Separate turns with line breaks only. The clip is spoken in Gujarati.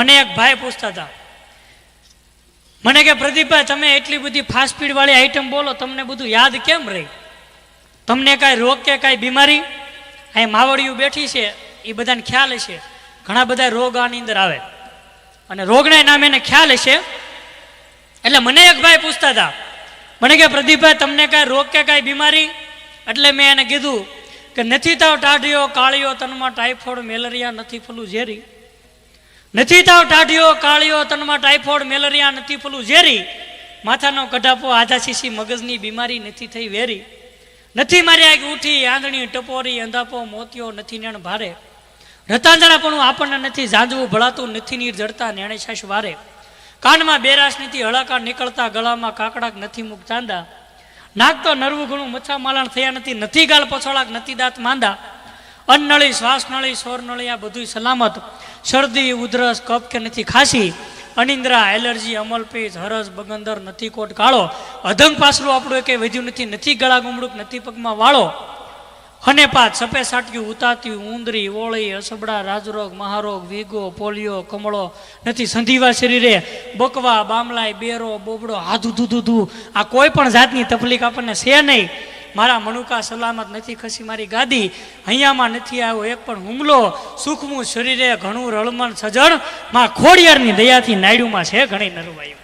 મને એક ભાઈ પૂછતા હતા, મને કે પ્રદીપભાઈ તમે એટલી બધી ફાસ્ટ ફૂડ વાળી આઈટમ બોલો, તમને બધું યાદ કેમ રહી? તમને કાંઈ રોગ કે કાંઈ બીમારી? અહીં માવડિયું બેઠી છે, એ બધાને ખ્યાલ હશે, ઘણા બધા રોગ આની અંદર આવે અને રોગના નામે એને ખ્યાલ હશે. એટલે મને એક ભાઈ પૂછતા હતા, મને કે પ્રદીપભાઈ તમને કાંઈ રોગ કે કાંઈ બીમારી? એટલે મેં એને કીધું કે નથી તાવ ટાઢિયો કાળિયો તનમાં ટાઇફોઇડ મેલેરિયા નથી ફલું ઝેરી. નથી તાવ ટાઢિયો કાળિયો તનમાં ટાઇફોઇડ મેલેરિયા નથી ફલું ઝેરી. માથાનો કઢાપો આધા શીશી મગજની બીમારી નથી થઈ વેરી. નથી મારી આગ ઉઠી આંધણી ટપોરી અંધાપો મોતિયો નથી નેણ ભારે. રતાંજણાપણું આપણને નથી ઝાંઝવું ભળાતું નથી નીર જડતા નેણે છાશ વારે. કાનમાં બેરાશ નથી હળાકા નીકળતા ગળામાં કાકડાક નથી મુખ ચાંદા. નાક તો નરવું ઘણું મચ્છા માલણ થયા નથી, નથી ગાલ પછોડાક નથી દાંત માંદા. અન્નળી શ્વાસ નળી સોર નળી આ બધું સલામત. શરદી ઉધરસ કફ કે નથી ખાંસી. અનિંદ્રા એલર્જી અમલપેચ હરસ બગંદર નથી કોટ કાળો. અધંગ પાસલું આપણું કંઈ વધ્યું નથી, નથી ગળા ગુમડુક નથી પગમાં વાળો. હનેપાત સફેદ સાટક્યું ઉતાત્યું ઉંદરી ઓળી અસબડા રાજરોગ મહારોગ વીગો પોલિયો કમળો નથી સંધિવા શરીરે. બકવા બામલાય બેરો બોબડો હાધુ ધૂધું આ કોઈ પણ જાતની તકલીફ આપણને છે નહીં. મારા મનુકા સલામત નથી ખસી મારી ગાદી. અહીંયામાં નથી આવ્યો એક પણ હુમલો. સુખમું શરીરે ઘણું રળમણ સજણ માં ખોડિયારની દયાથી નાયડુમાં છે ઘણી નરવાયું.